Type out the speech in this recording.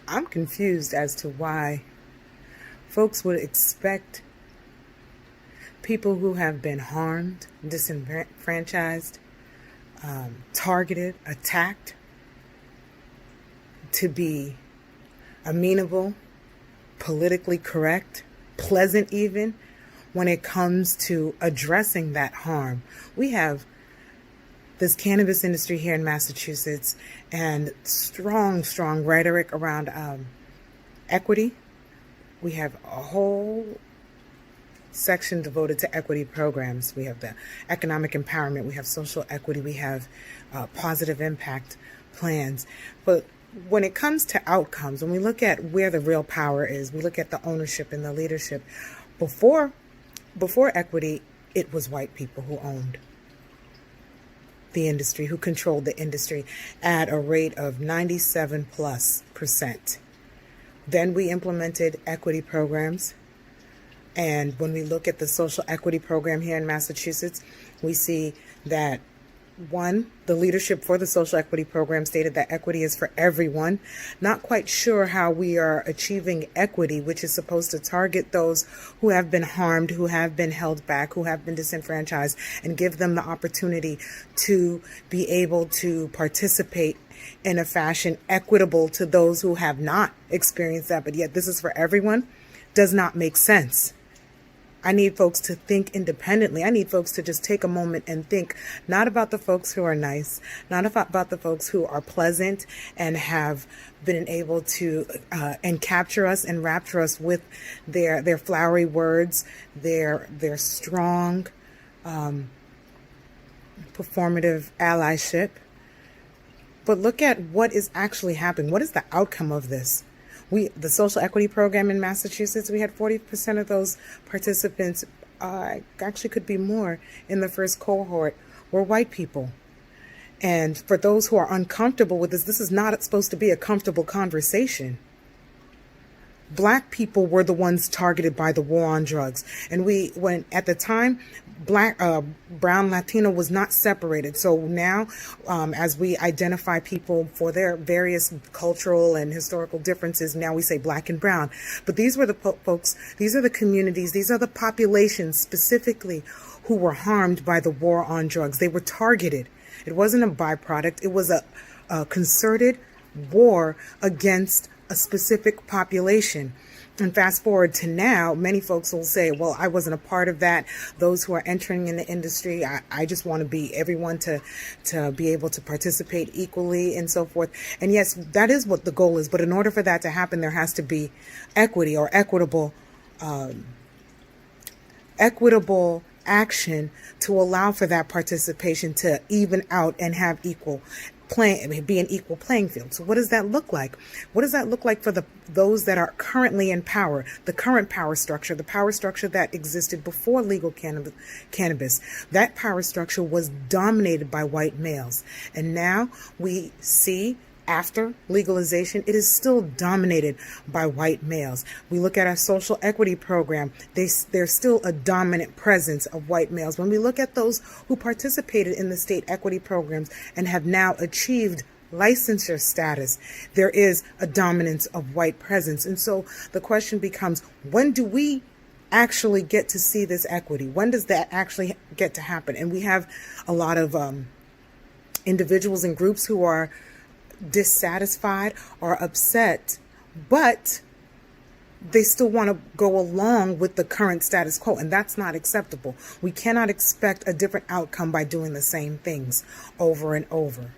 I'm confused as to why folks would expect people who have been harmed, disenfranchised, targeted, attacked to be amenable, politically correct, pleasant even, when it comes to addressing that harm. We have this cannabis industry here in Massachusetts and strong rhetoric around equity. We have a whole section devoted to equity programs. We have the economic empowerment, we have social equity, we have positive impact plans. But when it comes to outcomes, when we look at where the real power is, we look at the ownership and the leadership. Before equity, it was white people who owned the industry, who controlled the industry at a rate of 97+%. Then we implemented equity programs. And when we look at the social equity program here in Massachusetts, we see that, one, the leadership for the social equity program stated that equity is for everyone. Not quite sure how we are achieving equity, which is supposed to target those who have been harmed, who have been held back, who have been disenfranchised, and give them the opportunity to be able to participate in a fashion equitable to those who have not experienced that. But yet this is for everyone. Does not make sense. I need folks to think independently. I need folks to just take a moment and think not about the folks who are nice, not about the folks who are pleasant and have been able to and capture us and rapture us with their flowery words, their strong performative allyship. But look at what is actually happening. What is the outcome of this? The social equity program in Massachusetts, we had 40% of those participants, actually could be more, in the first cohort were white people. And for those who are uncomfortable with this is not supposed to be a comfortable conversation. Black people were the ones targeted by the war on drugs. And when at the time, brown, Latino was not separated. So now, as we identify people for their various cultural and historical differences, now we say black and brown. But these were the folks, these are the communities, these are the populations specifically who were harmed by the war on drugs. They were targeted. It wasn't a byproduct. It was a concerted war against a specific population. And fast forward to now, many folks will say, well, I wasn't a part of that. Those who are entering in the industry, I just want to be everyone to be able to participate equally and so forth. And yes, that is what the goal is. But in order for that to happen, there has to be equity or equitable action to allow for that participation to even out and have be an equal playing field. So what does that look like? What does that look like for those that are currently in power, the current power structure, the power structure that existed before legal cannabis? That power structure was dominated by white males. And now we see, after legalization, it is still dominated by white males. We look at our social equity program, there's still a dominant presence of white males. When we look at those who participated in the state equity programs and have now achieved licensure status, there is a dominance of white presence. And so the question becomes, when do we actually get to see this equity? When does that actually get to happen? And we have a lot of individuals and groups who are dissatisfied or upset, but they still want to go along with the current status quo, and that's not acceptable. We cannot expect a different outcome by doing the same things over and over.